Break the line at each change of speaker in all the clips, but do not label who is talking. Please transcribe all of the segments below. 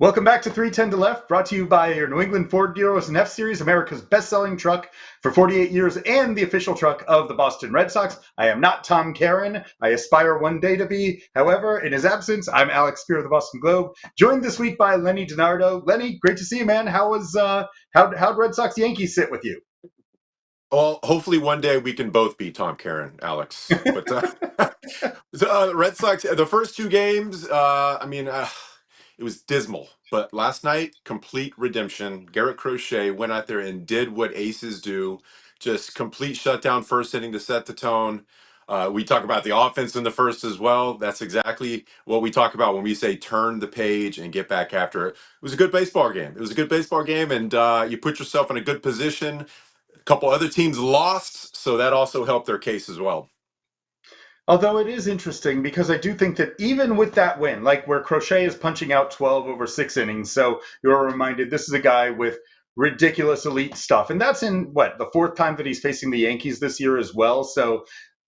Welcome back to 310 to Left, brought to you by your New England Ford dealers and F-Series, America's best-selling truck for 48 years and the official truck of the Boston Red Sox. I am not Tom Caron. I aspire one day to be. However, in his absence, I'm Alex Speier of the Boston Globe, joined this week by Lenny DiNardo. Lenny, great to see you, man. How'd Red Sox Yankees sit with you?
Well, hopefully one day we can both be Tom Caron, Alex. But Red Sox, the first two games, it was dismal. But last night, complete redemption. Garrett Crochet went out there and did what aces do, just complete shutdown first inning to set the tone. We talk about the offense in the first as well. That's exactly what we talk about when we say turn the page and get back after it. It was a good baseball game. It was a good baseball game, and you put yourself in a good position. A couple other teams lost, so that also helped their case as well.
Although it is interesting because I do think that even with that win, like where Crochet is punching out 12 over 6 innings, so you're reminded this is a guy with ridiculous elite stuff. And that's in what, the fourth time that he's facing the Yankees this year as well. So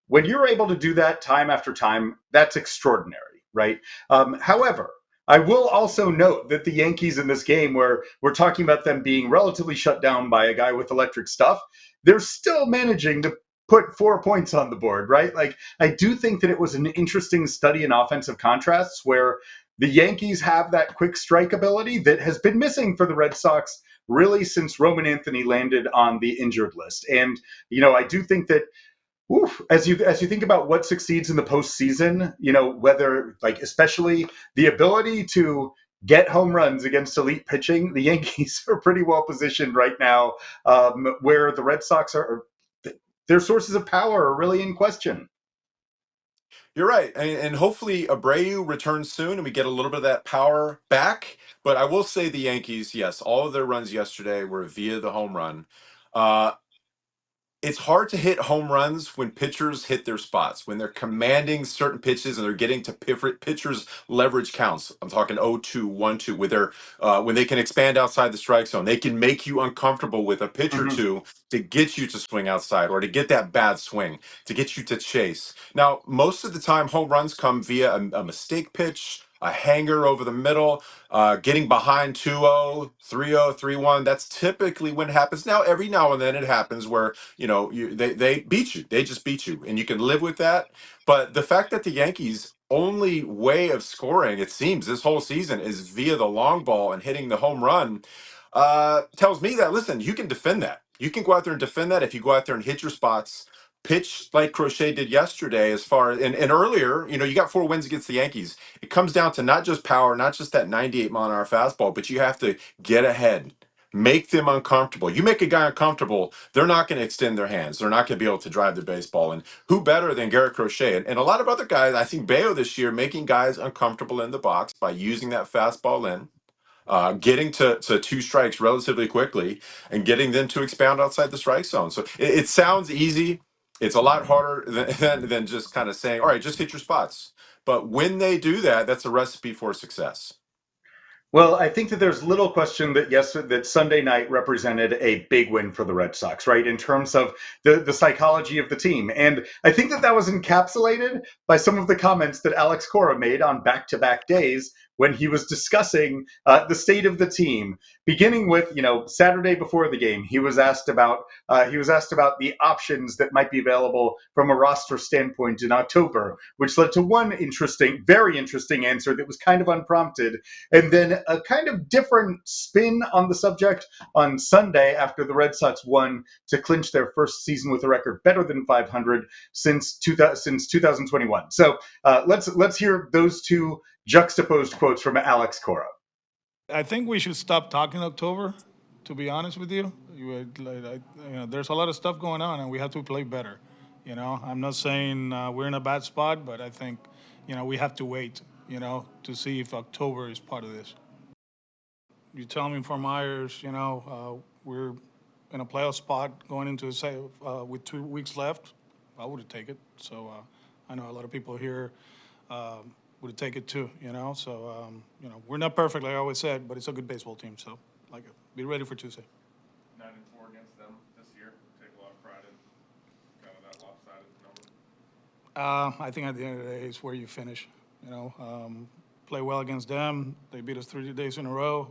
when you're able to do that time after time, that's extraordinary, right? However, I will also note that the Yankees in this game, where we're talking about them being relatively shut down by a guy with electric stuff, they're still managing to put 4 points on the board, right? Like, I do think that it was an interesting study in offensive contrasts where the Yankees have that quick strike ability that has been missing for the Red Sox really since Roman Anthony landed on the injured list. And, I do think that as you think about what succeeds in the postseason, whether like especially the ability to get home runs against elite pitching, the Yankees are pretty well positioned right now, where the Red Sox are their sources of power are really in question.
You're right, and hopefully Abreu returns soon, and we get a little bit of that power back. But I will say the Yankees, yes, all of their runs yesterday were via the home run. Uh, it's hard to hit home runs when pitchers hit their spots, when they're commanding certain pitches and they're getting to pitchers' leverage counts. I'm talking 0-2, 1-2, when they can expand outside the strike zone. They can make you uncomfortable with a pitch or
Mhm.
two to get you to swing outside or to get that bad swing, to get you to chase. Now, most of the time, home runs come via a mistake pitch, a hanger over the middle, getting behind 2-0, 3-0, 3-1. That's typically when it happens. Now, every now and then it happens where they beat you. They just beat you, and you can live with that. But the fact that the Yankees only way of scoring, it seems, this whole season is via the long ball and hitting the home run, tells me that, listen, you can defend that. You can go out there and defend that if you go out there and hit your spots, pitch like Crochet did yesterday. As far and earlier, you got 4 wins against the Yankees. It comes down to not just power, not just that 98-mile-an-hour fastball, but you have to get ahead, make them uncomfortable. You make a guy uncomfortable, they're not going to extend their hands. They're not going to be able to drive the baseball. And who better than Garrett Crochet? And a lot of other guys, I think Bayo this year, making guys uncomfortable in the box by using that fastball in, getting to two strikes relatively quickly, and getting them to expound outside the strike zone. So it sounds easy. It's a lot harder than just kind of saying, all right, just hit your spots. But when they do that, that's a recipe for success.
Well, I think that there's little question that yes, that Sunday night represented a big win for the Red Sox, right? In terms of the psychology of the team, and I think that was encapsulated by some of the comments that Alex Cora made on back-to-back days when he was discussing the state of the team. Beginning with Saturday before the game, he was asked about the options that might be available from a roster standpoint in October, which led to one very interesting answer that was kind of unprompted, and then a kind of different spin on the subject on Sunday after the Red Sox won to clinch their first season with a record better than 500 since 2021. So let's hear those two juxtaposed quotes from Alex Cora.
I think we should stop talking October. To be honest with you, there's a lot of stuff going on, and we have to play better. I'm not saying we're in a bad spot, but I think we have to wait. To see if October is part of this. You tell me for Myers, we're in a playoff spot going into with 2 weeks left. I would take it. So I know a lot of people here would take it too. We're not perfect, like I always said, but it's a good baseball team. So like, be ready for Tuesday.
9-4 against them this year. Take a lot of pride in kind of that lopsided number.
I think at the end of the day, it's where you finish. play well against them. They beat us 3 days in a row,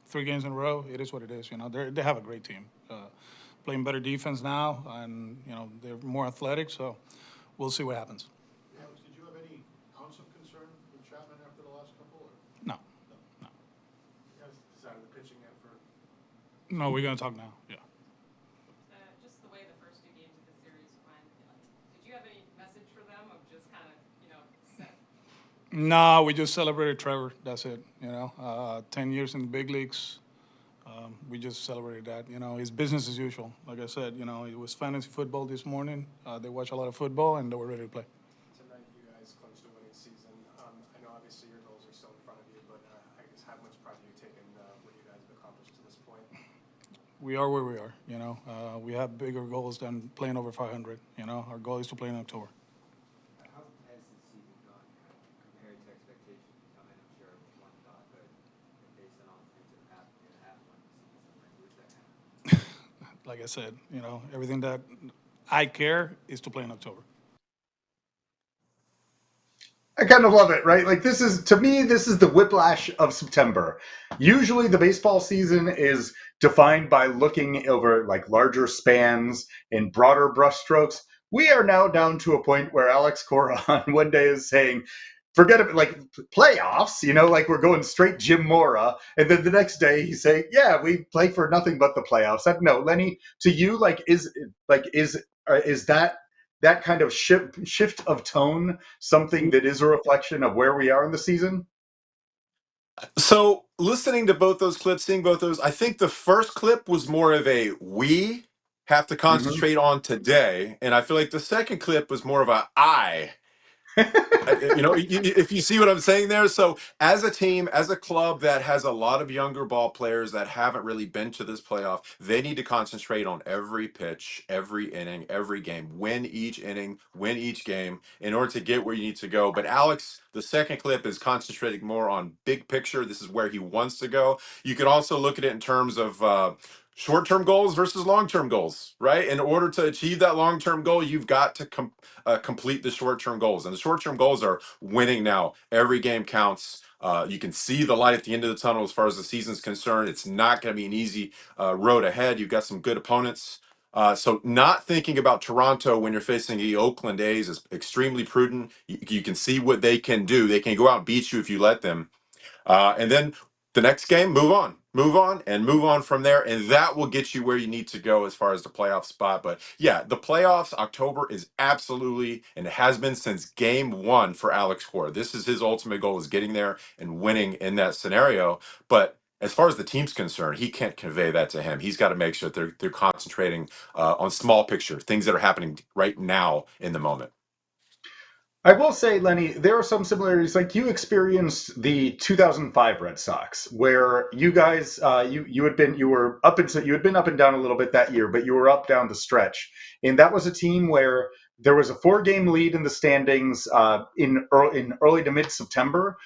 3 games in a row. It is what it is. They have a great team, playing better defense now, and they're more athletic. So we'll see what happens.
Alex, did you have any ounce of concern with Chapman after the last couple? Or?
No, no,
You guys decided the pitching yet for
no. We're gonna talk now. Yeah.
Just the way the first 2 games of the series went, did you have any message for them of just kind of, set?
No, we just celebrated Trevor. That's it. 10 years in the big leagues. We just celebrated that. It's business as usual. Like I said, it was fantasy football this morning. They watch a lot of football and they were ready to play.
tonight? You guys clinched a winning season. I know obviously your goals are still in front of you, but I guess how much pride have you taken what you guys have accomplished to this point?
We are where we are. We have bigger goals than playing over 500. Our goal is to play in October.
How has the season gone compared to expectations? I'm sure one thought, but based on all the things that have happened in half one season, where's that at?
Like I said, everything that I care is to play in October.
I kind of love it, right? Like to me, this is the whiplash of September. Usually the baseball season is defined by looking over like larger spans and broader brushstrokes. We are now down to a point where Alex Cora on one day is saying, forget it, like playoffs, like we're going straight Jim Mora. And then the next day he's saying, yeah, we play for nothing but the playoffs. No, Lenny, to you, is that kind of shift of tone something that is a reflection of where we are in the season?
So listening to both those clips, seeing both those, I think the first clip was more of a we have to
Mm-hmm.
concentrate on today, and I feel like the second clip was more of a I. If you see what I'm saying there. So as a team, as a club that has a lot of younger ball players that haven't really been to this playoff, they need to concentrate on every pitch, every inning, every game, win each inning, win each game in order to get where you need to go. But Alex, the second clip is concentrating more on big picture. This is where he wants to go. You can also look at it in terms of short-term goals versus long-term goals, right? In order to achieve that long-term goal, you've got to complete the short-term goals. And the short-term goals are winning now. Every game counts. You can see the light at the end of the tunnel as far as the season's concerned. It's not going to be an easy road ahead. You've got some good opponents. So not thinking about Toronto when you're facing the Oakland A's is extremely prudent. You can see what they can do. They can go out and beat you if you let them. And then the next game, move on from there. And that will get you where you need to go as far as the playoff spot. But yeah, the playoffs, October is absolutely, and it has been since game one for Alex Cora. This is his ultimate goal, is getting there and winning in that scenario. But as far as the team's concerned, he can't convey that to him. He's got to make sure that they're concentrating on small picture, things that are happening right now in the moment.
I will say, Lenny, there are some similarities. Like you experienced the 2005 Red Sox, where you guys, you had been up and down a little bit that year, but you were up down the stretch, and that was a team where there was a 4-game lead in the standings in early to mid September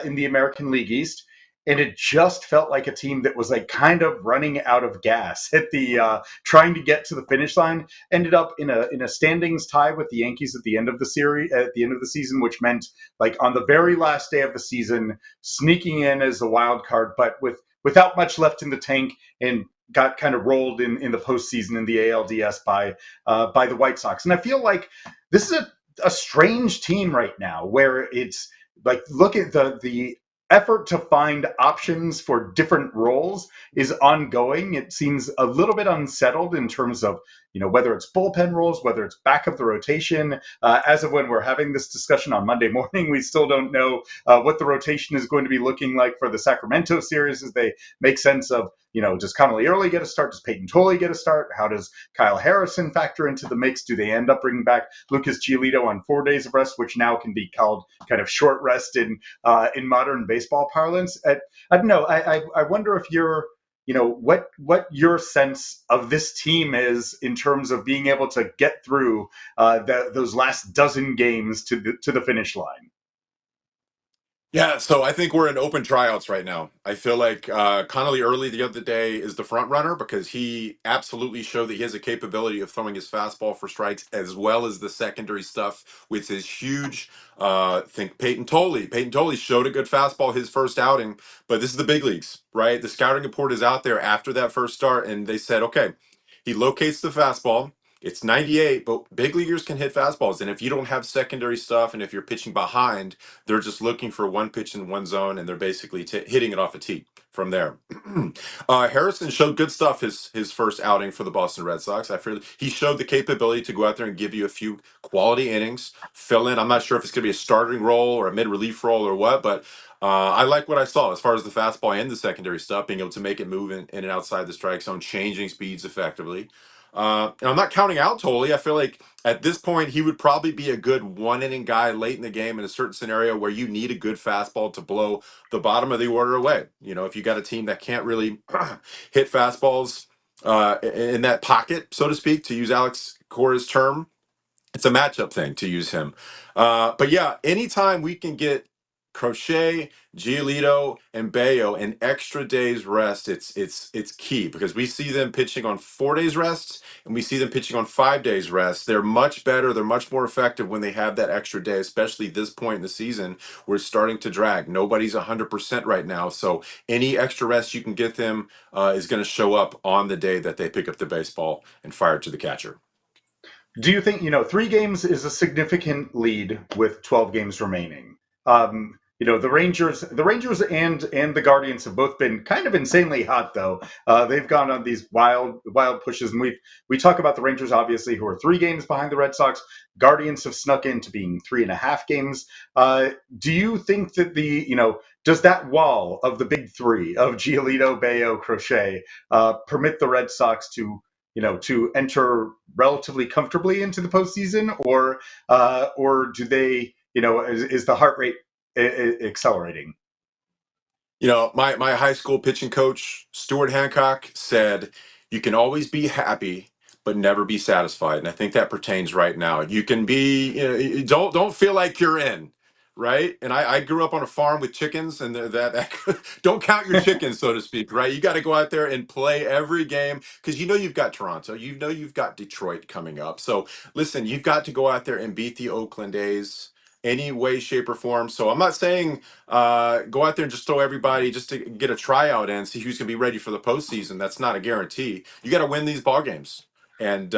in the American League East. And it just felt like a team that was like kind of running out of gas at the trying to get to the finish line. Ended up in a standings tie with the Yankees at the end of the series, at the end of the season, which meant like on the very last day of the season, sneaking in as a wild card, but without much left in the tank, and got kind of rolled in the postseason in the ALDS by the White Sox. And I feel like this is a strange team right now, where it's like look at the effort to find options for different roles is ongoing. It seems a little bit unsettled in terms of, whether it's bullpen roles, whether it's back of the rotation. As of when we're having this discussion on Monday morning, we still don't know what the rotation is going to be looking like for the Sacramento series as they make sense of, does Connolly Early get a start? Does Peyton Tolley get a start? How does Kyle Harrison factor into the mix? Do they end up bringing back Lucas Giolito on 4 days of rest, which now can be called kind of short rest in modern baseball parlance? I don't know. I wonder if you're, what your sense of this team is in terms of being able to get through those last dozen games to the finish line.
Yeah, so I think we're in open tryouts right now. I feel like Connolly early the other day is the front runner because he absolutely showed that he has a capability of throwing his fastball for strikes as well as the secondary stuff with his huge. Think Peyton Tolley. Peyton Tolley showed a good fastball his first outing, but this is the big leagues, right? The scouting report is out there after that first start, and they said, okay, he locates the fastball. It's 98, but big leaguers can hit fastballs, and if you don't have secondary stuff, and if you're pitching behind they're just looking for one pitch in one zone, and they're basically hitting it off a tee from there. Harrison showed good stuff his first outing for the Boston Red Sox. I feel he showed the capability to go out there and give you a few quality innings, fill in. I'm not sure if it's going to be a starting role or a mid relief role or what, but I like what I saw as far as the fastball and the secondary stuff, being able to make it move in and outside the strike zone, changing speeds effectively. And I'm not counting out Tolley. I feel like at this point, he would probably be a good one inning guy late in the game in a certain scenario where you need a good fastball to blow the bottom of the order away. You know, if you got a team that can't really hit fastballs in that pocket, so to speak, to use Alex Cora's term, it's a matchup thing to use him. But yeah, anytime we can get Crochet, Giolito, and Bayo an extra day's rest, it's key because we see them pitching on 4 days rest and we see them pitching on 5 days rest. They're much better, they're much more effective when they have that extra day, especially this point in the season. We're starting to drag. Nobody's 100% right now. So any extra rest you can get them is going to show up on the day that they pick up the baseball and fire it to the catcher.
Do you think, 3 games is a significant lead with 12 games remaining? The Rangers and the Guardians have both been kind of insanely hot, though. They've gone on these wild pushes, and we talk about the Rangers, obviously, who are 3 games behind the Red Sox. Guardians have snuck into being 3.5 games. Do you think that does that wall of the big three of Giolito, Bayo, Crochet permit the Red Sox to enter relatively comfortably into the postseason, or do they, is the heart rate accelerating?
My high school pitching coach, Stuart Hancock, said, you can always be happy, but never be satisfied. And I think that pertains right now. You can be, don't feel like you're in, right? And I grew up on a farm with chickens, and that don't count your chickens, so to speak, right? You got to go out there and play every game because you've got Toronto, you've got Detroit coming up. So listen, you've got to go out there and beat the Oakland A's any way, shape, or form. So I'm not saying go out there and just throw everybody just to get a tryout in, see who's going to be ready for the postseason. That's not a guarantee. You got to win these ball games, and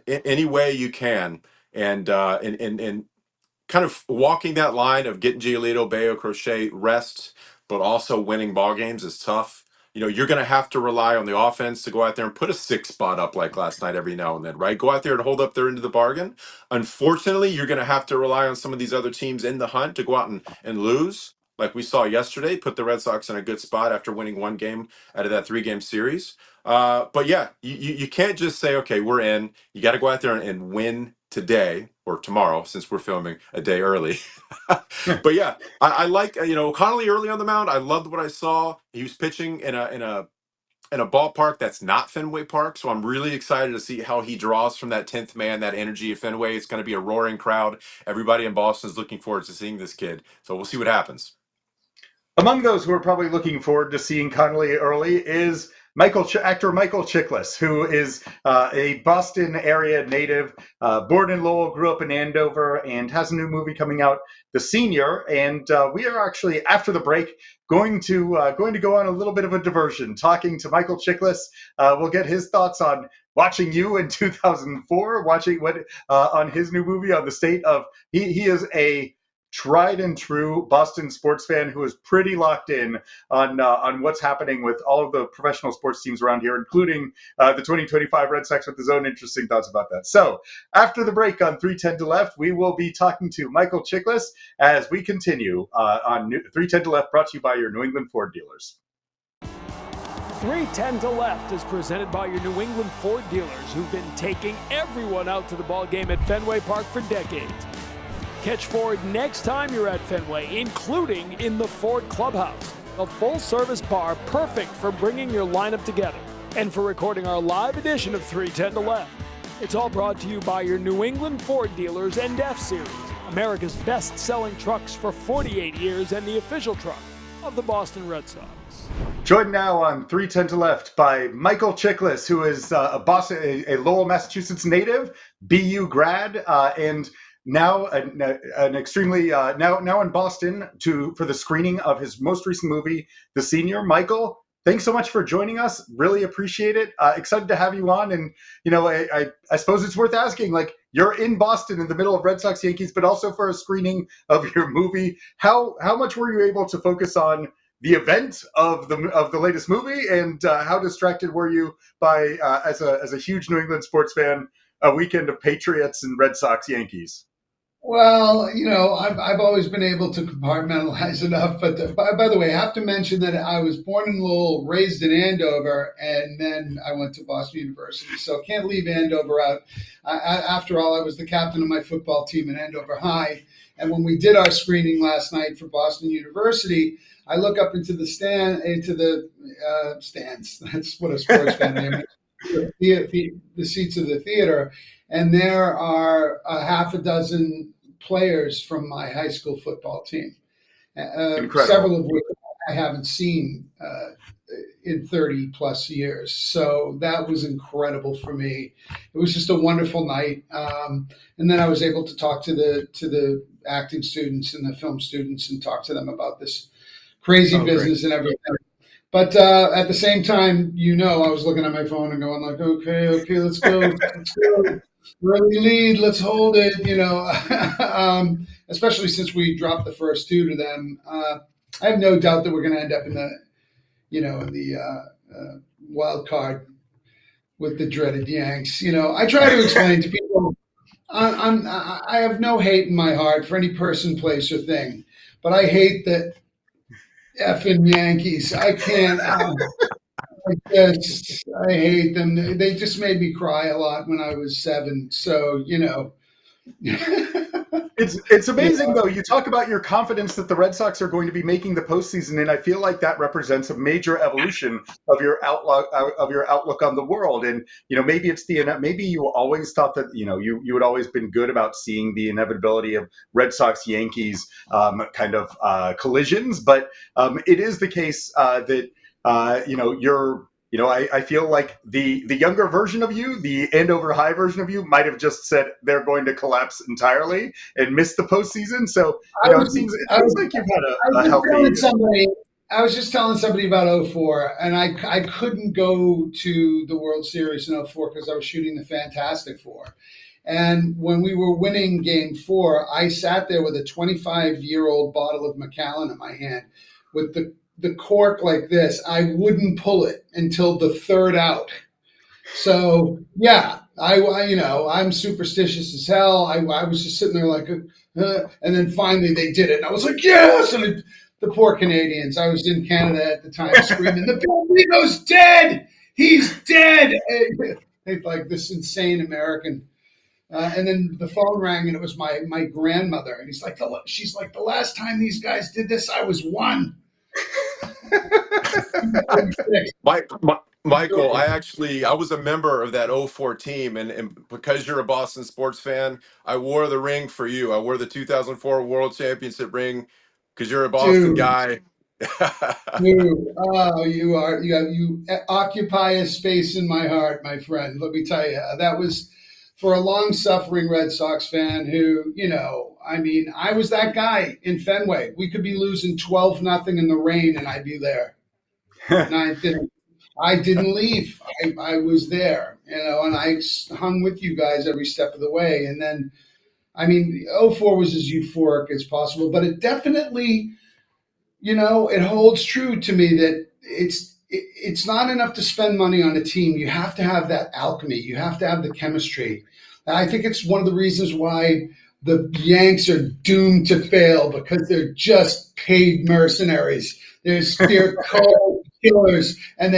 any way you can, and kind of walking that line of getting Giolito, Bayo, Crochet rest, but also winning ball games is tough. You're going to have to rely on the offense to go out there and put a 6 spot up like last night every now and then, right? Go out there and hold up their end of the bargain. Unfortunately, you're going to have to rely on some of these other teams in the hunt to go out and lose. Like we saw yesterday, put the Red Sox in a good spot after winning 1 game out of that 3 game series. But yeah, you can't just say, okay, we're in. You got to go out there and win today or tomorrow since we're filming a day early. But yeah, I like Connolly early on the mound. I loved what I saw. He was pitching in a ballpark that's not Fenway Park, so I'm really excited to see how he draws from that 10th man, that energy of Fenway. It's going to be a roaring crowd. Everybody in Boston is looking forward to seeing this kid. So we'll see what happens.
Among those who are probably looking forward to seeing Connolly early is actor Michael Chiklis, who is a Boston area native, born in Lowell, grew up in Andover, and has a new movie coming out, The Senior. And we are actually, after the break, going to go on a little bit of a diversion, talking to Michael Chiklis. We'll get his thoughts on watching you in 2004, watching what on his new movie on the state of he is a tried and true Boston sports fan who is pretty locked in on what's happening with all of the professional sports teams around here, including the 2025 Red Sox, with his own interesting thoughts about that. So after the break on 310 to Left, we will be talking to Michael Chiklis as we continue on 310 to Left, brought to you by your New England Ford dealers.
310 to Left is presented by your New England Ford dealers, who've been taking everyone out to the ball game at Fenway Park for decades. Catch Ford next time you're at Fenway, including in the Ford Clubhouse, a full-service bar perfect for bringing your lineup together and for recording our live edition of 310 to Left. It's all brought to you by your New England Ford dealers and F-Series, America's best-selling trucks for 48 years and the official truck of the Boston Red Sox.
Joined now on 310 to Left by Michael Chiklis, who is a Lowell, Massachusetts native, BU grad, and now an extremely now in Boston for the screening of his most recent movie, The Senior. Michael, thanks so much for joining us. Really appreciate it. Excited to have you on. And I suppose it's worth asking, like, you're in Boston in the middle of Red Sox Yankees, but also for a screening of your movie. How much were you able to focus on the event of the latest movie, and how distracted were you by as a huge New England sports fan, a weekend of Patriots and Red Sox Yankees?
Well, I've always been able to compartmentalize enough. But by the way, I have to mention that I was born in Lowell, raised in Andover, and then I went to Boston University. So can't leave Andover out. After all, I was the captain of my football team at Andover High. And when we did our screening last night for Boston University, I look up into the stands. That's what a sports fan is. The seats of the theater. And there are half a dozen players from my high school football team, several of which I haven't seen in 30 plus years. So that was incredible for me. It was just a wonderful night. And then I was able to talk to the acting students and the film students and talk to them about this crazy business great. And everything. But at the same time, I was looking at my phone and going like, okay, let's go. Early lead, let's hold it, especially since we dropped the first two to them. I have no doubt that we're going to end up in the wild card with the dreaded Yanks. I try to explain to people, I have no hate in my heart for any person, place, or thing, but I hate that effing Yankees. I can't. I hate them. They just made me cry a lot when I was 7. So,
It's amazing, though. You talk about your confidence that the Red Sox are going to be making the postseason, and I feel like that represents a major evolution of your outlook on the world. And maybe it's maybe you always thought that you had always been good about seeing the inevitability of Red Sox Yankees collisions, but it is the case that. I feel like the younger version of you, the Andover High version of you, might have just said they're going to collapse entirely and miss the postseason. So, it seems like you've had a healthy.
I was just telling somebody about 2004, and I couldn't go to the World Series in 2004 because I was shooting the Fantastic Four. And when we were winning Game 4, I sat there with a 25-year-old bottle of Macallan in my hand with the cork like this. I wouldn't pull it until the third out. So yeah, I'm superstitious as hell. I was just sitting there like, and then finally they did it, and I was like, yes. And the poor Canadians. I was in Canada at the time, screaming, "The Bambino's dead! He's dead!" Like this insane American. And then the phone rang, and it was my grandmother, and she's like, the last time these guys did this, I was 1.
Michael, I was a member of that '04 team, and because you're a Boston sports fan, I wore the ring for you. I wore the 2004 World Championship ring because you're a Boston guy.
You occupy a space in my heart, my friend. Let me tell you, that was for a long-suffering Red Sox fan who, I was that guy in Fenway. We could be losing 12-0 in the rain, and I'd be there. Ninth inning. I didn't leave. I was there, and I hung with you guys every step of the way. And then, 2004 was as euphoric as possible, but it definitely, it holds true to me that it's not enough to spend money on a team. You have to have that alchemy. You have to have the chemistry. And I think it's one of the reasons why the Yanks are doomed to fail, because they're just paid mercenaries. They're cold killers, and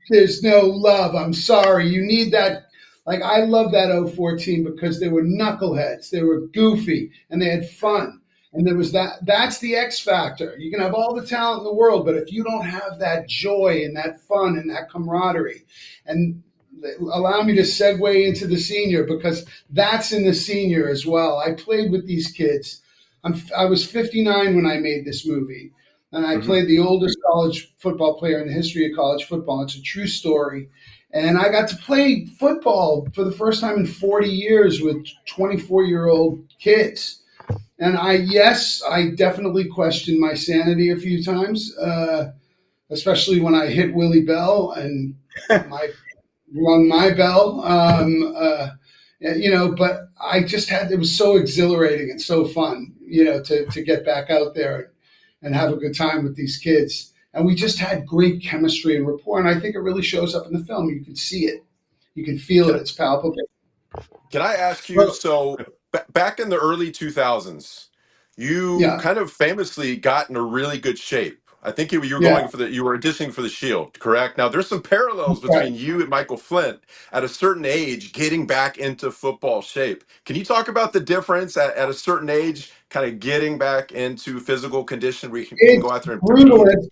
there's no love. I'm sorry. You need that. Like, I love that 2004 team because they were knuckleheads. They were goofy, and they had fun. And there was that's the X factor. You can have all the talent in the world, but if you don't have that joy and that fun and that camaraderie, and allow me to segue into the senior, because that's in the senior as well. I played with these kids I was 59 when I made this movie, and I
Mhm.
played the oldest college football player in the history of college football. It's a true story. And I got to play football for the first time in 40 years with 24-year-old kids. And yes, I definitely questioned my sanity a few times, especially when I hit Willie Bell and my rung my bell. But I just had, it was so exhilarating and so fun, to get back out there and have a good time with these kids. And we just had great chemistry and rapport. And I think it really shows up in the film. You can see it, you can feel it,
Can
it's palpable.
Can I ask you?
Well,
So back in the early 2000s, you
Yeah,
kind of famously got in a really good shape. I think you were
yeah,
going for you were auditioning for the Shield, correct? Now there's some parallels
right.
between you and Michael Flint at a certain age getting back into football shape. Can you talk about the difference at a certain age, kind of getting back into physical condition where you can
It's
go out there and
brutal.
compete?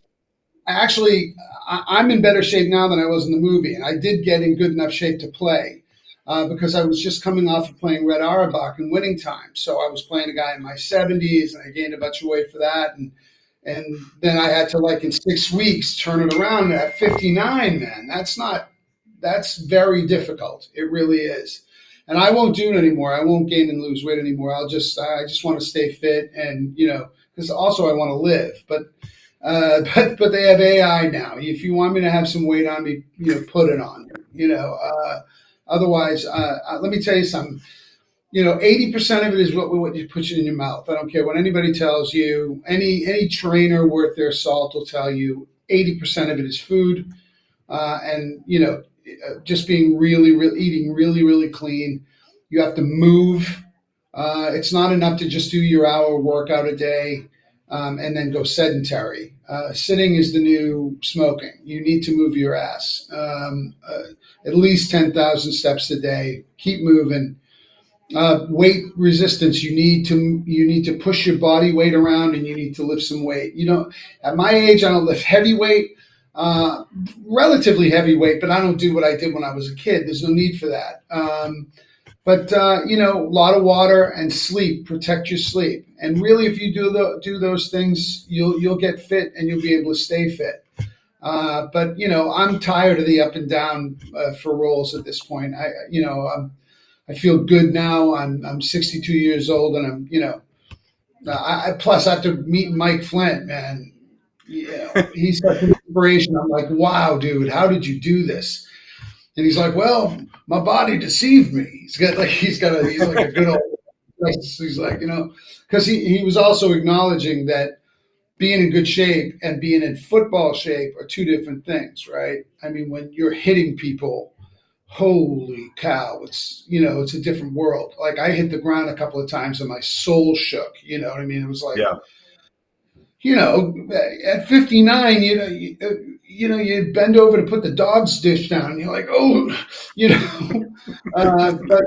Actually, I'm in better shape now than I was in the movie, and I did get in good enough shape to play because I was just coming off of playing Red Auerbach in winning time. So I was playing a guy in my 70s, and I gained a bunch of weight for that, and then I had to, like, in 6 weeks turn it around. At 59, man, that's very difficult. It really is. And I won't do it anymore. I won't gain and lose weight anymore. I just want to stay fit, and because also I want to live, but they have AI now. If you want me to have some weight on me, put it on. Otherwise, let me tell you something. 80% of it is what you put in your mouth. I don't care what anybody tells you. Any trainer worth their salt will tell you 80% of it is food, and just being really, really eating really, really clean. You have to move. It's not enough to just do your hour workout a day and then go sedentary. Sitting is the new smoking. You need to move your ass at least 10,000 steps a day. Keep moving. Weight resistance. You need to push your body weight around, and you need to lift some weight. At my age, I don't lift heavy weight. Relatively heavy weight, but I don't do what I did when I was a kid. There's no need for that. But a lot of water and sleep. Protect your sleep. And really, if you do those things, you'll get fit and you'll be able to stay fit. But I'm tired of the up and down for roles at this point. I feel good now. I'm 62 years old, and plus after meeting Mike Flint, man, he's such an inspiration. I'm like, wow, dude, how did you do this? And he's like, well, my body deceived me. He's like a good old. He's like, because he was also acknowledging that being in good shape and being in football shape are two different things, right? I mean, when you're hitting people, holy cow, it's a different world. Like, I hit the ground a couple of times and my soul shook. You know what I mean? It was like,
yeah.
At 59, you bend over to put the dog's dish down. And you're like, oh, but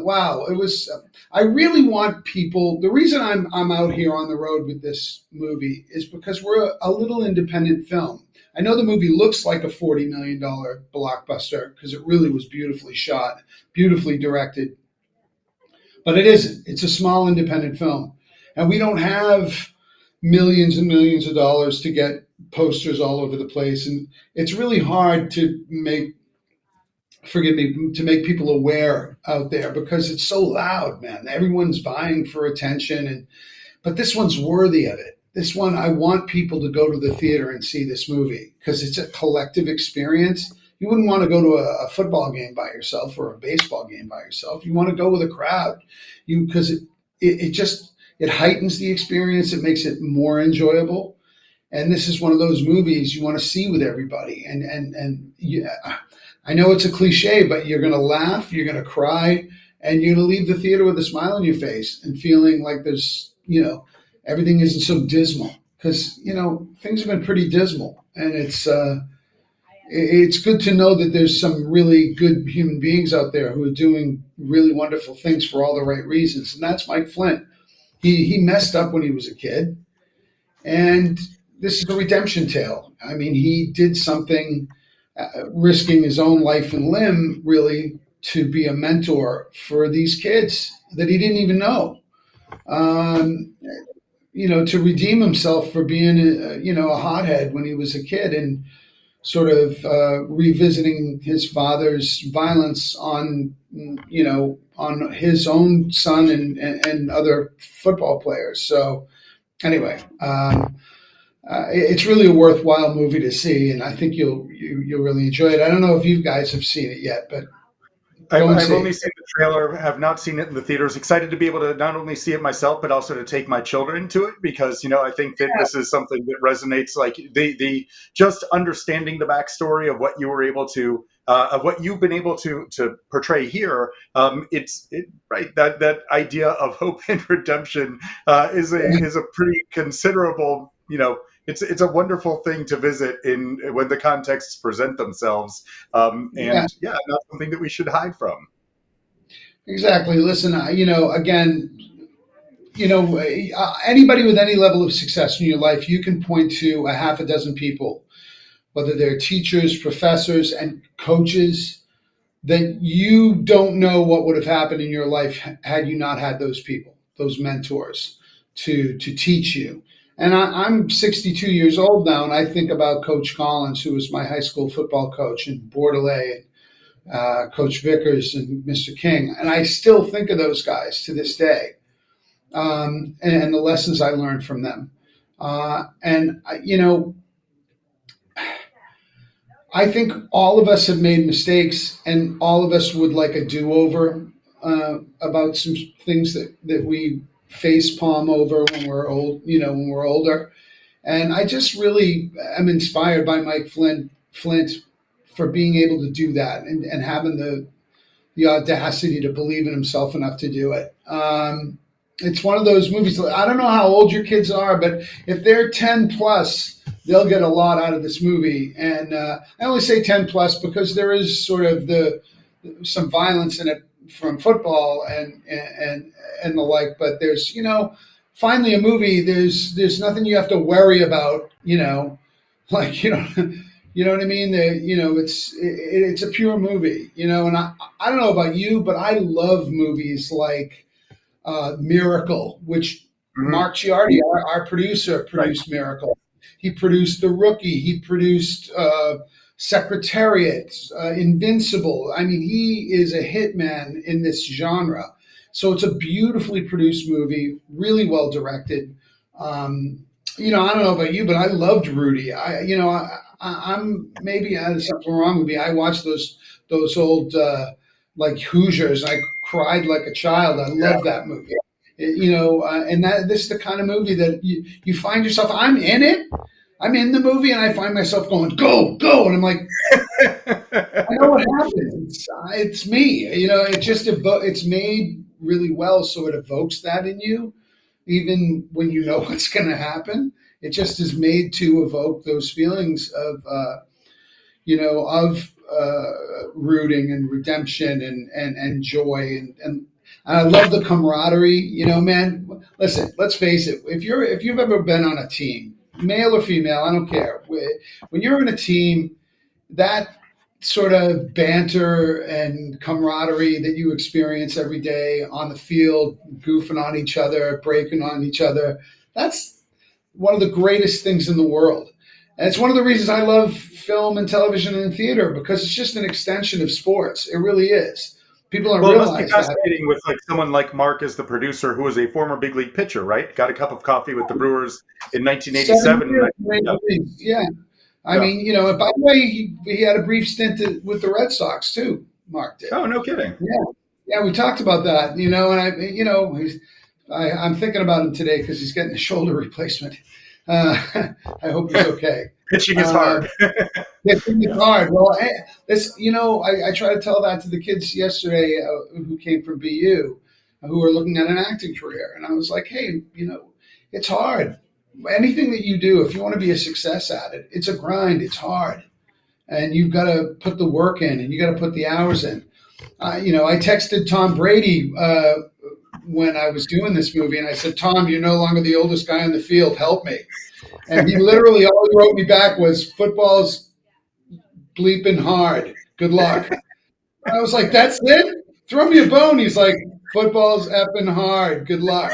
wow, it was. I really want people. The reason I'm out here on the road with this movie is because we're a little independent film. I know the movie looks like a $40 million blockbuster because it really was beautifully shot, beautifully directed, but it isn't. It's a small independent film, and we don't have millions and millions of dollars to get posters all over the place, and it's really hard to make people aware out there because it's so loud, man. Everyone's vying for attention, but this one's worthy of it. This one, I want people to go to the theater and see this movie because it's a collective experience. You wouldn't want to go to a football game by yourself or a baseball game by yourself. You want to go with a crowd, because it heightens the experience. It makes it more enjoyable. And this is one of those movies you want to see with everybody. And yeah, I know it's a cliche, but you're going to laugh, you're going to cry, and you're going to leave the theater with a smile on your face and feeling like there's, everything isn't so dismal, because, things have been pretty dismal. And it's good to know that there's some really good human beings out there who are doing really wonderful things for all the right reasons. And that's Mike Flint. He messed up when he was a kid, and this is a redemption tale. I mean, he did something, risking his own life and limb, really, to be a mentor for these kids that he didn't even know. um, to redeem himself for being a hothead when he was a kid, and sort of revisiting his father's violence on his own son and other football players. So anyway, it's really a worthwhile movie to see, and I think you'll really enjoy it. I don't know if you guys have seen it yet, but go and
I've
see
only
it.
seen the trailer, have not seen it in the theaters. Excited to be able to not only see it myself, but also to take my children to it because I think that this is something that resonates. Like the just understanding the backstory of what you were able to of what you've been able to portray here. Right that idea of hope and redemption is a pretty considerable. It's a wonderful thing to visit in when the contexts present themselves.
Yeah,
And yeah, not something that we should hide from.
exactly. Listen, again, anybody with any level of success in your life, you can point to a half a dozen people, whether they're teachers, professors, and coaches, that you don't know what would have happened in your life had you not had those people, those mentors to teach you. And I'm 62 years old now, and I think about Coach Collins, who was my high school football coach, and Bordelais, and Coach Vickers, and Mr. King, and I still think of those guys to this day, and the lessons I learned from them. And I think all of us have made mistakes, and all of us would like a do-over about some things that we face palm over when we're old, when we're older. And I just really am inspired by Mike Flint for being able to do that, and having the audacity to believe in himself enough to do it. It's one of those movies. I don't know how old your kids are, but if they're 10 plus, they'll get a lot out of this movie. And I only say 10 plus because there is sort of some violence in it from football and the like. But there's finally a movie. There's nothing you have to worry about. Like you know what I mean? It's a pure movie. And I don't know about you, but I love movies like Miracle, which
Mhm.
Mark Ciardi, our producer,
Right.
produced Miracle. He produced The Rookie. He produced Secretariat, Invincible. I mean, he is a hitman in this genre. So it's a beautifully produced movie, really well directed. I don't know about you, but I loved Rudy. I'm maybe I had something wrong with me. I watched those old like Hoosiers. I cried like a child. I love that movie. And this is the kind of movie that you find yourself. I'm in it. I'm in the movie, and I find myself going, go, go, and I'm like, I know what happens. It's me. It's made really well, so it evokes that in you, even when you know what's going to happen. It just is made to evoke those feelings of rooting and redemption and joy and I love the camaraderie. Man, listen, let's face it. If you've ever been on a team, male or female, I don't care. When you're in a team, that sort of banter and camaraderie that you experience every day on the field, goofing on each other, breaking on each other, that's one of the greatest things in the world. And it's one of the reasons I love film and television and theater, because it's just an extension of sports. It really is. People don't
Well, it must be
realize that.
fascinating with like someone like Mark as the producer, who was a former big league pitcher, right? Got a cup of coffee with the Brewers in
7
1987.
years,
Yeah,
yeah. I
yeah.
mean, and by the way, he had a brief stint with the Red Sox too. Mark did.
Oh, no kidding.
Yeah, yeah. We talked about that. And I'm thinking about him today because he's getting a shoulder replacement. I hope he's okay.
Pitching is
Uh,
hard.
it's hard. Well, I try to tell that to the kids yesterday who came from BU, who are looking at an acting career, and I was like, hey, it's hard. Anything that you do, if you want to be a success at it, it's a grind. It's hard, and you've got to put the work in, and you got to put the hours in. I texted Tom Brady when I was doing this movie, and I said, Tom, you're no longer the oldest guy on the field. Help me. And he literally, all he wrote me back was, football's bleeping hard. Good luck. I was like, that's it? Throw me a bone. He's like, Football's effing hard. Good luck.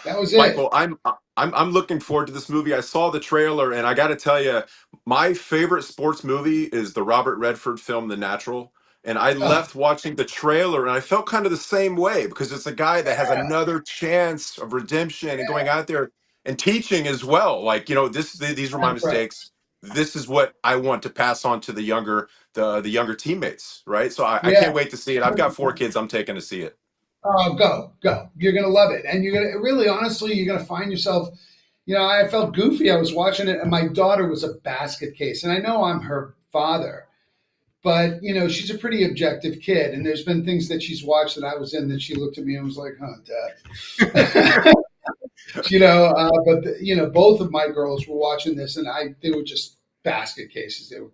That was it.
Michael, I'm looking forward to this movie. I saw the trailer, and I got to tell you, my favorite sports movie is the Robert Redford film, The Natural. And I
Oh,
left watching the trailer, and I felt kind of the same way because it's a guy that has another chance of redemption and going out there and teaching as well. Like, these were my
that's right.
mistakes. This is what I want to pass on to the younger teammates, right? So I
Yeah.
can't wait to see it. I've got 4 kids. I'm taking to see it.
Oh, go. You're going to love it. And you're going to really, honestly, you're going to find yourself, I felt goofy. I was watching it, and my daughter was a basket case. And I know I'm her father, but, she's a pretty objective kid. And there's been things that she's watched that I was in that she looked at me and was like, huh, Dad. But both of my girls were watching this, and they were just basket cases. They were,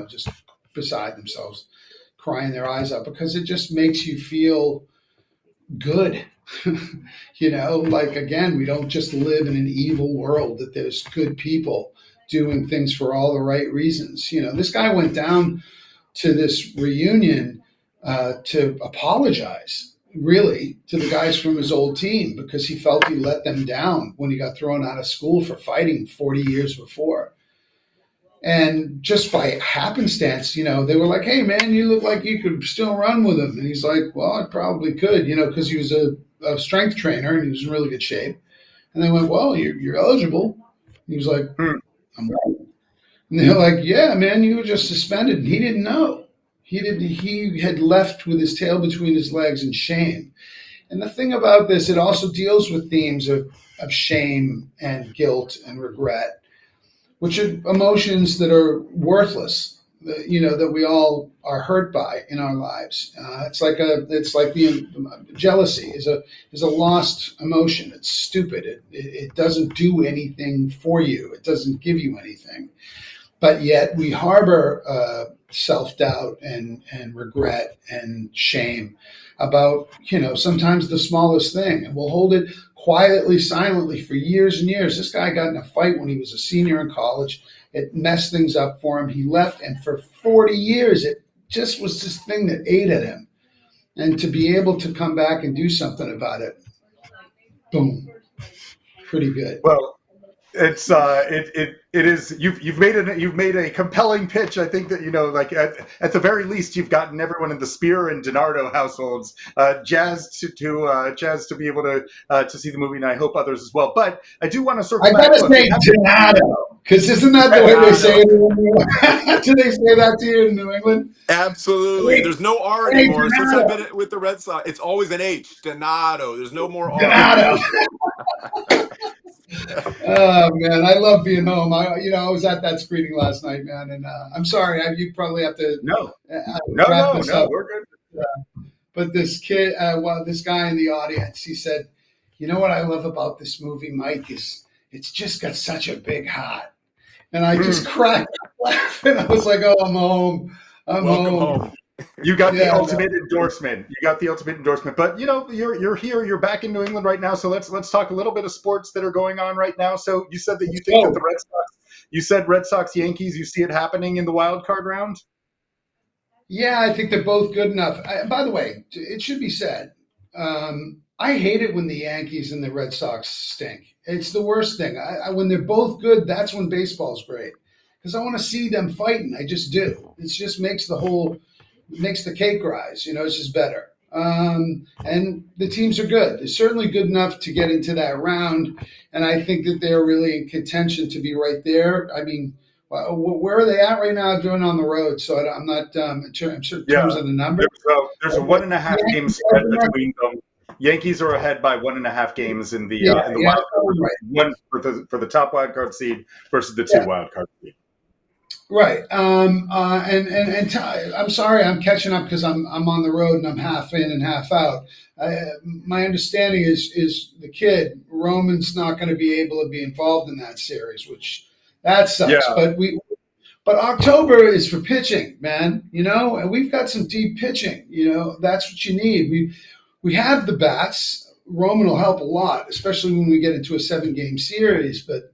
just beside themselves, crying their eyes out because it just makes you feel good. Like, again, we don't just live in an evil world, that there's good people doing things for all the right reasons. This guy went down to this reunion to apologize, really, to the guys from his old team because he felt he let them down when he got thrown out of school for fighting 40 years before. And just by happenstance, they were like, "Hey, man, you look like you could still run with him." And he's like, "Well, I probably could," because he was a strength trainer and he was in really good shape. And they went, "Well, you're eligible." He was like, "I'm right." And they're like, "Yeah, man, you were just suspended." And he didn't know. He had left with his tail between his legs in shame. And the thing about this, it also deals with themes of shame and guilt and regret, which are emotions that are worthless, that we all are hurt by in our lives. It's like the jealousy is a lost emotion. It's stupid. It doesn't do anything for you. It doesn't give you anything. But yet we harbor self-doubt and regret and shame about, sometimes the smallest thing. And we'll hold it quietly, silently for years and years. This guy got in a fight when he was a senior in college. It messed things up for him. He left, and for 40 years, it just was this thing that ate at him. And to be able to come back and do something about it, boom, pretty good.
Well, it's it is you've made a compelling pitch. I think that like at the very least you've gotten everyone in the Speier and DiNardo households jazzed to be able to see the movie, and I hope others as well. But I do want to circle
I
back.
gotta say DiNardo, because isn't that the way they say it? Do they say that to you in New England?
Absolutely.
Hey,
There's no R
hey,
anymore. Since I've
DiNardo.
been with the Red Sox, it's always an H. Donato. There's no more R.
DiNardo. Oh man, I love being home. I was at that screening last night, man, and I'm sorry. You probably have to
No,
wrap this up.
we're good.
But this kid, this guy in the audience, he said, "You know what I love about this movie, Mike, is it's just got such a big heart." And I just cracked up laughing. I was like, "Oh, I'm home. I'm
Welcome
home."
home.
You got the
Yeah,
ultimate endorsement. You got the ultimate endorsement. But you're here. You're back in New England right now. So let's talk a little bit of sports that are going on right now. So you said that you think that the Red Sox. You said Red Sox Yankees. You see it happening in the wild card round.
Yeah, I think they're both good enough. By the way, it should be said, I hate it when the Yankees and the Red Sox stink. It's the worst thing. When they're both good, that's when baseball's great. Because I want to see them fighting. I just do. It just makes the cake rise. It's just better. And the teams are good. They're certainly good enough to get into that round. And I think that they're really in contention to be right there. I mean, where are they at right now doing on the road? So I'm not in terms of the number.
There's a 1.5 game spread between them. Yankees are ahead by 1.5 games in the wild card.
Right.
One for the top wild card seed versus the 2 wild card seed.
Right. And I'm sorry, I'm catching up because I'm on the road and I'm half in and half out. My understanding is the kid Roman's not going to be able to be involved in that series, which that sucks.
Yeah.
But October is for pitching, man. And we've got some deep pitching. That's what you need. We have the bats. Roman will help a lot, especially when we get into a 7-game series. But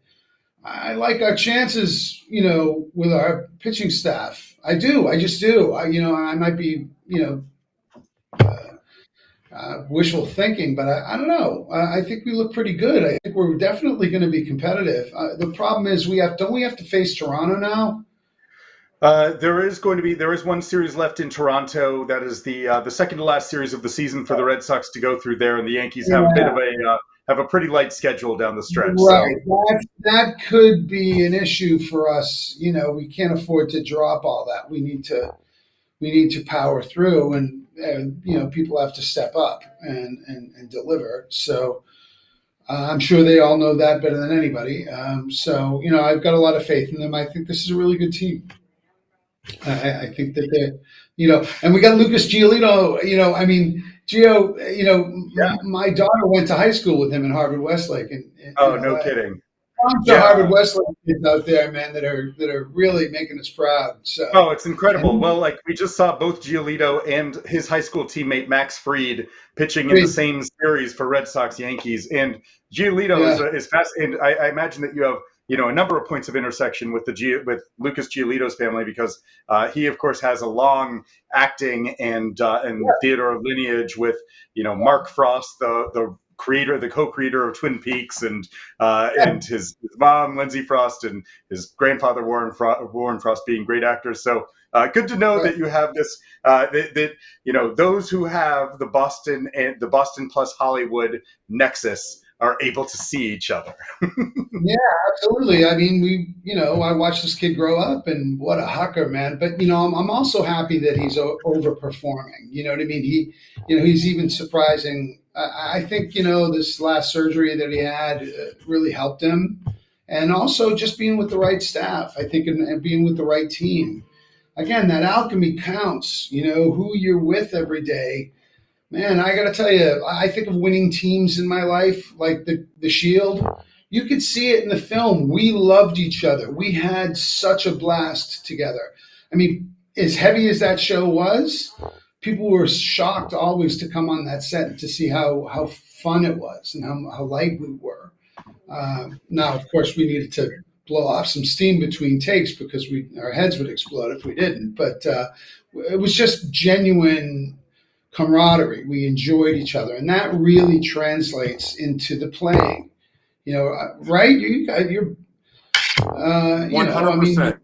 I like our chances, with our pitching staff. I do. I just do. I might be, wishful thinking, but I don't know. I think we look pretty good. I think we're definitely going to be competitive. The problem is don't we have to face Toronto now?
There is one series left in Toronto. That is the second to last series of the season for the Red Sox to go through there, and the Yankees have a bit
Yeah,
of have a pretty light schedule down the stretch. So
right. That could be an issue for us. We can't afford to drop all that. We need to power through, and people have to step up and deliver. So I'm sure they all know that better than anybody. So I've got a lot of faith in them. I think this is a really good team. I think that and we got Lucas Giolito. I mean, Gio.
yeah.
My daughter went to high school with him in Harvard Westlake, and
Oh, no kidding.
bunch of
Yeah.
Harvard Westlake kids out there, man, that are really making us proud. So,
Oh, it's incredible.
and
Well, like we just saw both Giolito and his high school teammate Max Fried pitching in the same series for Red Sox Yankees, and Giolito
yeah,
is fast. And I imagine that you have a number of points of intersection with with Lucas Giolito's family because he of course has a long acting and theater lineage with Mark Frost, the creator, the co-creator of Twin Peaks, and his mom Lindsay Frost, and his grandfather Warren Frost being great actors. So good to know
right.
that you have this. Those who have the Boston plus Hollywood nexus are able to see each other.
Yeah, absolutely. I mean, I watched this kid grow up, and what a hooker, man. But I'm also happy that he's overperforming. You know what I mean? He's even surprising. I think this last surgery that he had really helped him, and also just being with the right staff. I think, and being with the right team. Again, that alchemy counts. Who you're with every day. Man, I got to tell you, I think of winning teams in my life, like the Shield. You could see it in the film. We loved each other. We had such a blast together. I mean, as heavy as that show was, people were shocked always to come on that set and to see how fun it was and how light we were. Now, of course, we needed to blow off some steam between takes because our heads would explode if we didn't. But it was just genuine camaraderie. We enjoyed each other, and that really translates into the playing. Right? You're, I mean,
100%.
right?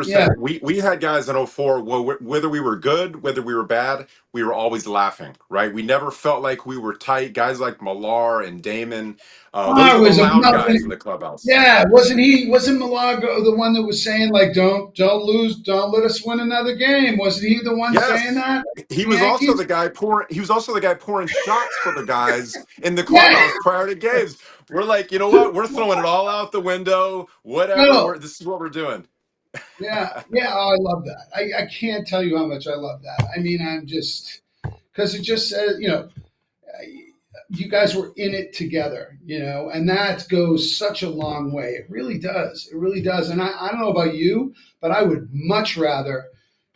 Yeah.
100%. We had guys in '04. Well, whether we were good, whether we were bad, we were always laughing, right? We never felt like we were tight. Guys like Millar and Damon, those
Millar
are the
was a
loud guys in
nothing.
the clubhouse.
Yeah, wasn't Millar the one that was saying like don't lose, don't let us win another game? Wasn't he the one saying
Yes.
that?
He
The
was also
Yankees?
the guy pouring. He was also the guy pouring shots for the guys in the
Yeah.
clubhouse prior to games. We're like, you know what? We're throwing it all out the window. Whatever.
No.
This is what we're doing.
Yeah. Yeah. Oh, I love that. I can't tell you how much I love that. I mean, I'm just because it just says, you guys were in it together, and that goes such a long way. It really does. It really does. And I don't know about you, but I would much rather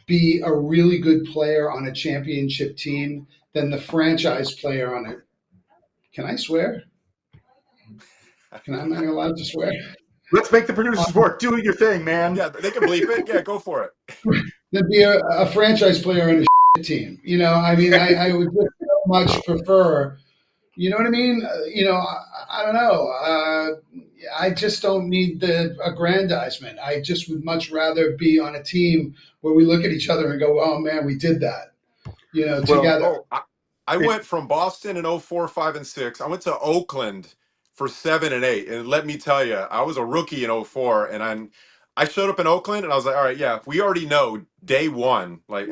be a really good player on a championship team than the franchise player on it. Can I swear? Am I allowed to swear?
Let's make the producers work. Do your thing, man.
Yeah, they can bleep it. Yeah, go for it.
Than be a franchise player on a team. I mean, I would just so much prefer. You know what I mean? I don't know. I just don't need the aggrandizement. I just would much rather be on a team where we look at each other and go, "Oh man, we did that."
Well,
Together.
I went from Boston in '04, 5, and 6. I went to Oakland for 7 and 8. And let me tell you, I was a rookie in '04, and I showed up in Oakland and I was like, all right, yeah, we already know day one, like,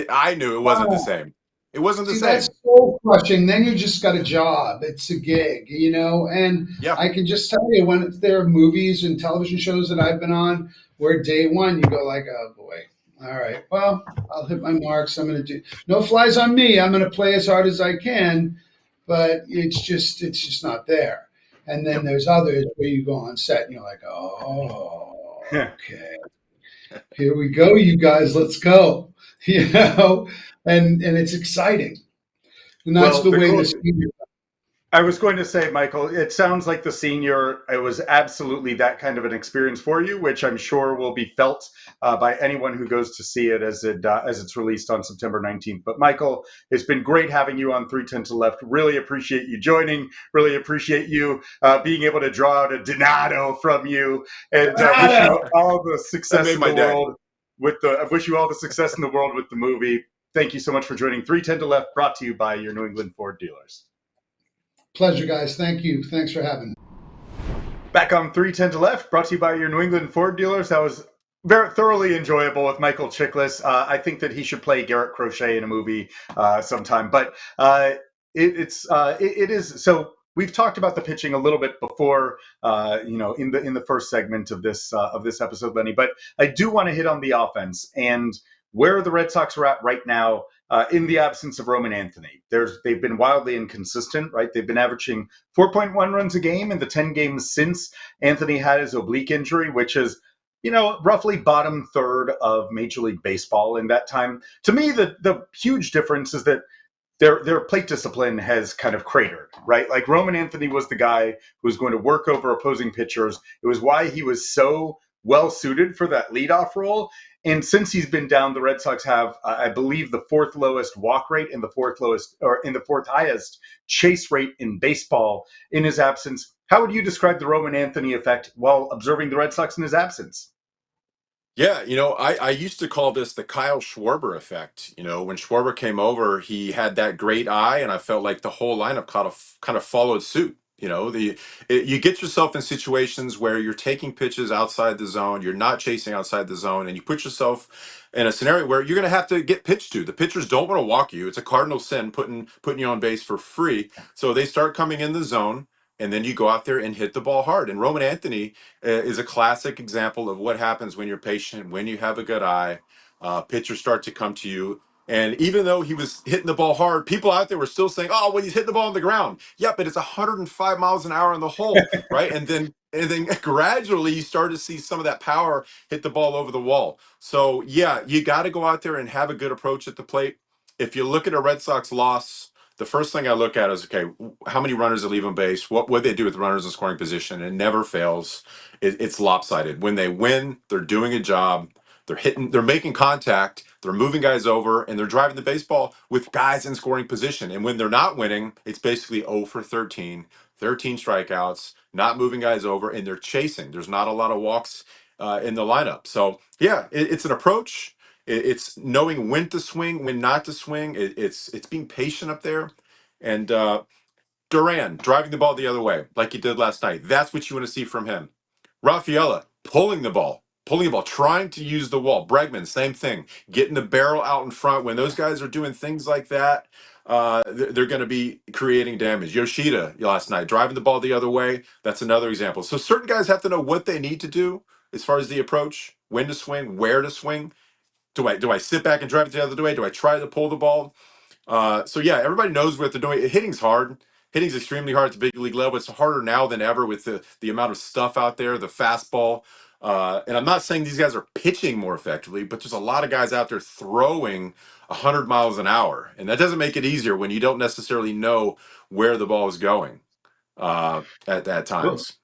I knew it wasn't the same. It wasn't the
See, that's
same.
soul crushing. Then you just got a job. It's a gig, and
Yeah.
I can just tell you when there are movies and television shows that I've been on where day one you go like, oh boy, all right, well, I'll hit my marks. I'm going to do no flies on me. I'm going to play as hard as I can, but it's just not there. And then
Yep.
there's others where you go on set and you're like, oh, okay, here we go, you guys, let's go, and it's exciting. And that's
well,
the
the
way
cool,
this.
I was going to say, Michael, it sounds like the senior, it was absolutely that kind of an experience for you, which I'm sure will be felt by anyone who goes to see it as it's released on September 19th. But Michael, it's been great having you on 310 to Left. Really appreciate you joining. Really appreciate you being able to draw out a DiNardo from you, and wish you all the
That
success
made
in
my
the
day.
world I wish you all the success in the world with the movie. Thank you so much for joining 310 to Left, brought to you by your New England Ford dealers.
Pleasure, guys. Thank you. Thanks for having me.
Back on 310 to Left, brought to you by your New England Ford dealers. That was very thoroughly enjoyable with Michael Chiklis. I think that he should play Garrett Crochet in a movie sometime. But it is so. We've talked about the pitching a little bit before, in the first segment of this episode, Lenny. But I do want to hit on the offense and where the Red Sox are at right now. In the absence of Roman Anthony, they've been wildly inconsistent, right? They've been averaging 4.1 runs a game in the 10 games since Anthony had his oblique injury, which is, roughly bottom third of Major League Baseball in that time. To me, the huge difference is that their plate discipline has kind of cratered, right? Like Roman Anthony was the guy who was going to work over opposing pitchers. It was why he was so well suited for that leadoff role. And since he's been down, the Red Sox have, I believe, the fourth lowest walk rate and the fourth highest chase rate in baseball in his absence. How would you describe the Roman Anthony effect while observing the Red Sox in his absence?
Yeah, I used to call this the Kyle Schwarber effect. When Schwarber came over, he had that great eye, and I felt like the whole lineup kind of followed suit. You get yourself in situations where you're taking pitches outside the zone, you're not chasing outside the zone, and you put yourself in a scenario where you're going to have to get pitched to. The pitchers don't want to walk you. It's a cardinal sin putting you on base for free. So they start coming in the zone, and then you go out there and hit the ball hard. And Roman Anthony is a classic example of what happens when you're patient, when you have a good eye. Pitchers start to come to you. And even though he was hitting the ball hard, people out there were still saying, "Oh, well, he's hitting the ball on the ground." Yeah, but it's 105 miles an hour in the hole, right? And then gradually you start to see some of that power hit the ball over the wall. So yeah, you got to go out there and have a good approach at the plate. If you look at a Red Sox loss, the first thing I look at is, okay, how many runners they leave on base? What they do with runners in scoring position? It never fails. It's lopsided. When they win, they're doing a job. They're hitting. They're making contact. They're moving guys over, and they're driving the baseball with guys in scoring position. And when they're not winning, it's basically 0 for 13, 13 strikeouts, not moving guys over, and they're chasing. There's not a lot of walks in the lineup. So yeah, it's an approach. It's knowing when to swing, when not to swing. It's being patient up there, and Duran driving the ball the other way like he did last night. That's what you want to see from him. Rafaela pulling the ball, trying to use the wall. Bregman, same thing, getting the barrel out in front. When those guys are doing things like that, they're going to be creating damage. Yoshida last night driving the ball the other way. That's another example. So certain guys have to know what they need to do as far as the approach, when to swing, where to swing. Do I sit back and drive it the other way? Do I try to pull the ball? So yeah, everybody knows what they're doing. Hitting's hard. Hitting's extremely hard at the big league level. It's harder now than ever with the amount of stuff out there, the fastball. And I'm not saying these guys are pitching more effectively, but there's a lot of guys out there throwing 100 miles an hour, and that doesn't make it easier when you don't necessarily know where the ball is going at
Well,
times.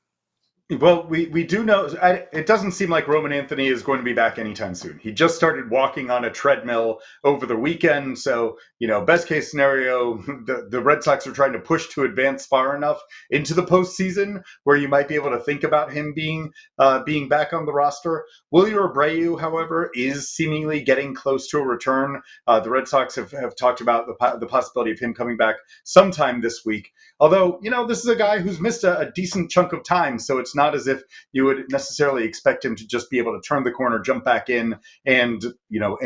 Well, we do know it doesn't seem like Roman Anthony is going to be back anytime soon. He just started walking on a treadmill over the weekend. So, best case scenario, the Red Sox are trying to push to advance far enough into the postseason where you might be able to think about him being back on the roster. Wilyer Abreu, however, is seemingly getting close to a return. The Red Sox have talked about the possibility of him coming back sometime this week. Although, this is a guy who's missed a decent chunk of time, so it's not as if you would necessarily expect him to just be able to turn the corner, jump back in, and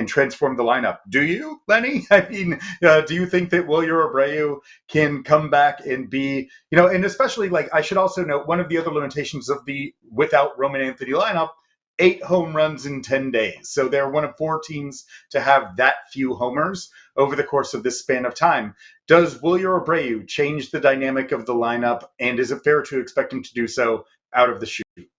transform the lineup. Do you, Lenny? I mean, do you think that Wilyer Abreu can come back and be, and especially I should also note one of the other limitations of the without Roman Anthony lineup. 8 home runs in 10 days. So they're one of 4 teams to have that few homers over the course of this span of time. Does Wilyer Abreu change the dynamic of the lineup, and is it fair to expect him to do so out of the chute?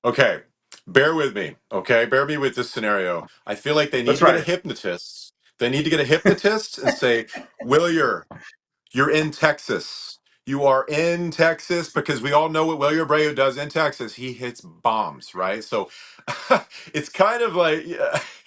Okay, bear with me. Okay, bear me with this scenario. I feel like they need
Let's
to get
ride
a
it.
hypnotist. They need to get a hypnotist and say, Willier, You're in Texas. You are in Texas because we all know what William Abreu does in Texas. He hits bombs, right? So it's kind of like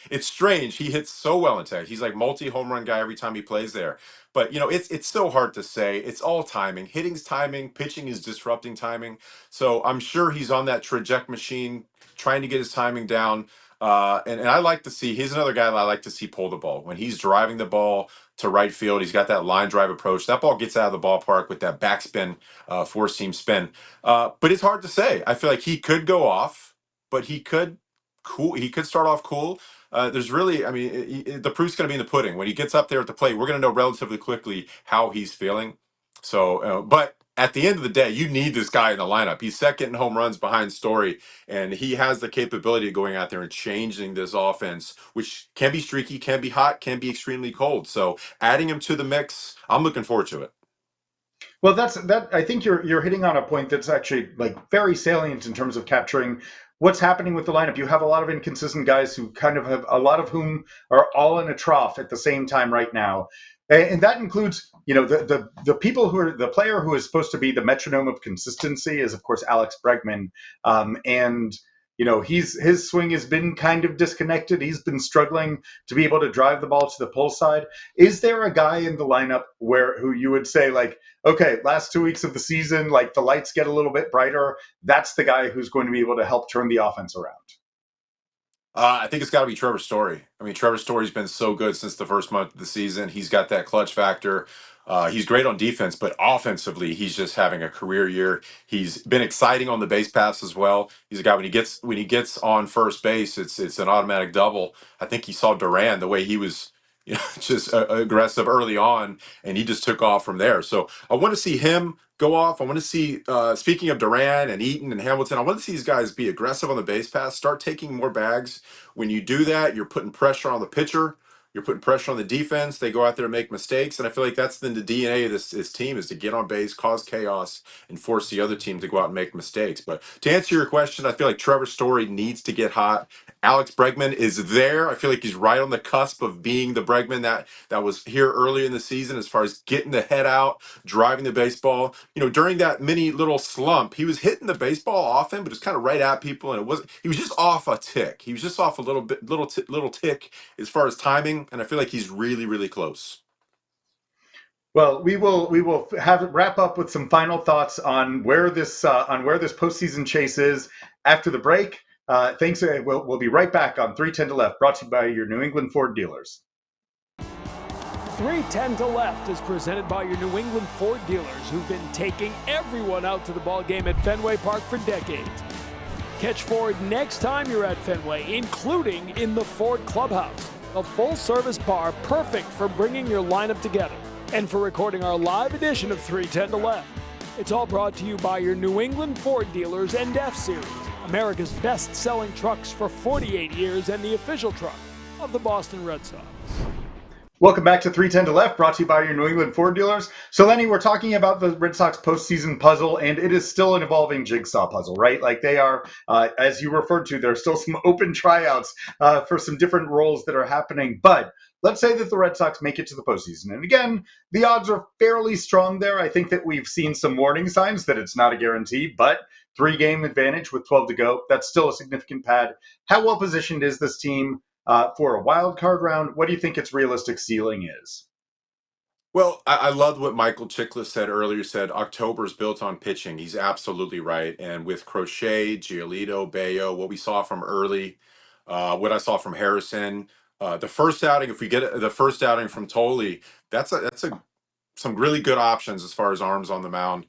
it's strange. He hits so well in Texas. He's like multi home run guy every time he plays there. But it's so hard to say. It's all timing. Hitting's timing, pitching is disrupting timing. So I'm sure he's on that trajectory machine, trying to get his timing down. And I like to see. He's another guy that I like to see pull the ball when he's driving the ball to right field. He's got that line drive approach. That ball gets out of the ballpark with that backspin, four seam spin. But it's hard to say. I feel like he could go off, but he could cool. He could start off cool. There's really, I mean, the proof's going to be in the pudding. When he gets up there at the plate, we're going to know relatively quickly how he's feeling. So, but at the end of the day, you need this guy in the lineup. He's second in home runs behind Story, and he has the capability of going out there and changing this offense, which can be streaky, can be hot, can be extremely cold. So adding him to the mix, I'm looking forward to it.
Well, that. I think you're hitting on a point that's actually like very salient in terms of capturing what's happening with the lineup. You have a lot of inconsistent guys who kind of have a lot of whom are all in a trough at the same time right now, and that includes the people who are the player who is supposed to be the metronome of consistency is of course Alex Bregman, and his swing has been kind of disconnected. He's been struggling to be able to drive the ball to the pull side. Is there a guy in the lineup who you would say like, okay, last 2 weeks of the season, like the lights get a little bit brighter. That's the guy who's going to be able to help turn the offense around.
I think it's got to be Trevor Story. I mean, Trevor Story's been so good since the first month of the season. He's got that clutch factor. He's great on defense, but offensively, he's just having a career year. He's been exciting on the base pass as well. He's a guy when he gets on first base, it's an automatic double. I think he saw Duran the way he was, just aggressive early on, and he just took off from there. So I want to see him go off. I want to see, speaking of Duran and Eaton and Hamilton, I want to see these guys be aggressive on the base pass, start taking more bags. When you do that, you're putting pressure on the pitcher. You're putting pressure on the defense. They go out there and make mistakes. And I feel like that's the DNA of this team is to get on base, cause chaos, and force the other team to go out and make mistakes. But to answer your question, I feel like Trevor Story needs to get hot. Alex Bregman is there. I feel like he's right on the cusp of being the Bregman that was here early in the season as far as getting the head out, driving the baseball. During that mini little slump, he was hitting the baseball often, but it's kind of right at people, and he was just off a tick. He was just off a little tick as far as timing, and I feel like he's really, really close.
Well, we will wrap up with some final thoughts on where this postseason chase is after the break. Thanks. We'll be right back on 310 to Left, brought to you by your New England Ford dealers.
310 to Left is presented by your New England Ford dealers who've been taking everyone out to the ball game at Fenway Park for decades. Catch Ford next time you're at Fenway, including in the Ford Clubhouse, a full-service bar perfect for bringing your lineup together and for recording our live edition of 310 to Left. It's all brought to you by your New England Ford dealers and F-Series, America's best-selling trucks for 48 years and the official truck of the Boston Red Sox.
Welcome back to 310 to Left, brought to you by your New England Ford dealers. So, Lenny, we're talking about the Red Sox postseason puzzle, and it is still an evolving jigsaw puzzle, right? Like they are, as you referred to, there's still some open tryouts for some different roles that are happening. But let's say that the Red Sox make it to the postseason. And again, the odds are fairly strong there. I think that we've seen some warning signs that it's not a guarantee, but 3-game advantage with 12 to go, that's still a significant pad. How well positioned is this team for a wild card round? What do you think its realistic ceiling is?
Well, I loved what Michael Chiklis said earlier. Said October is built on pitching. He's absolutely right. And with Crochet, Giolito, Bayo, what we saw from early, what I saw from Harrison, the first outing, if we get the first outing from Tolley, that's some really good options as far as arms on the mound.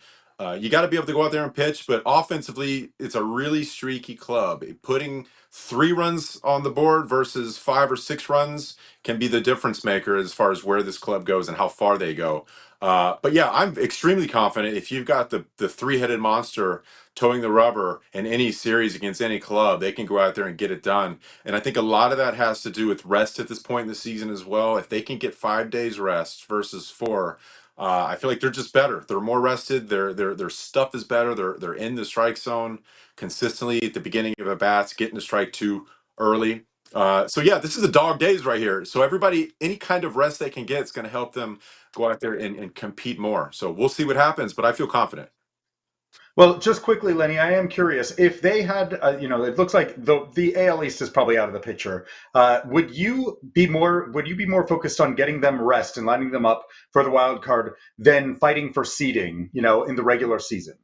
You got to be able to go out there and pitch, but offensively, it's a really streaky club. Putting 3 runs on the board versus 5 or 6 runs can be the difference maker as far as where this club goes and how far they go. But yeah, I'm extremely confident if you've got the 3-headed monster towing the rubber in any series against any club, they can go out there and get it done. And I think a lot of that has to do with rest at this point in the season as well. If they can get 5 days rest versus 4, I feel like they're just better. They're more rested. Their stuff is better. They're in the strike zone consistently at the beginning of at bats, getting to strike 2 early. So yeah, this is the dog days right here. So everybody, any kind of rest they can get is going to help them go out there and compete more. So we'll see what happens, but I feel confident.
Well, just quickly, Lenny, I am curious if they had, it looks like the AL East is probably out of the picture. Would you be more focused on getting them rest and lining them up for the wild card than fighting for seeding, in the regular season?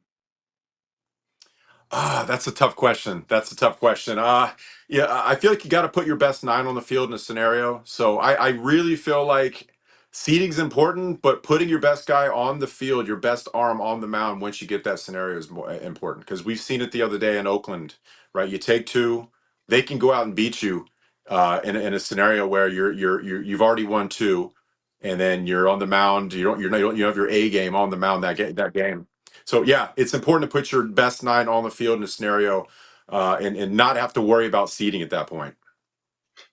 That's a tough question. That's a tough question. Yeah, I feel like you got to put your best nine on the field in a scenario. So I really feel like seeding's important, but putting your best guy on the field, your best arm on the mound once you get that scenario is more important because we've seen it the other day in Oakland, right? You take two, they can go out and beat you in a scenario where you've already won two, and then you're on the mound. You have your A game on the mound that game. So yeah, it's important to put your best nine on the field in a scenario, and not have to worry about seeding at that point.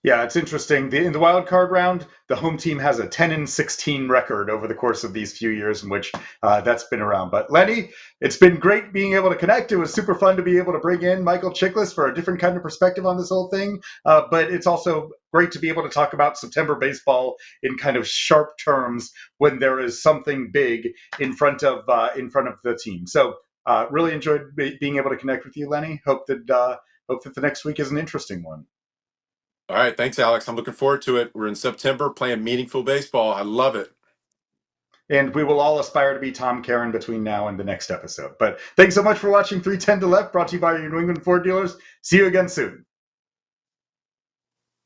Yeah, it's interesting. In the wild card round, the home team has a 10-16 record over the course of these few years in which that's been around. But Lenny, it's been great being able to connect. It was super fun to be able to bring in Michael Chiklis for a different kind of perspective on this whole thing. But it's also great to be able to talk about September baseball in kind of sharp terms when there is something big in front of the team. So really enjoyed being able to connect with you, Lenny. Hope that the next week is an interesting one.
All right, thanks, Alex. I'm looking forward to it. We're in September playing meaningful baseball. I love it.
And we will all aspire to be Tom Karen between now and the next episode. But thanks so much for watching 310 to Left, brought to you by your New England Ford dealers. See you again soon.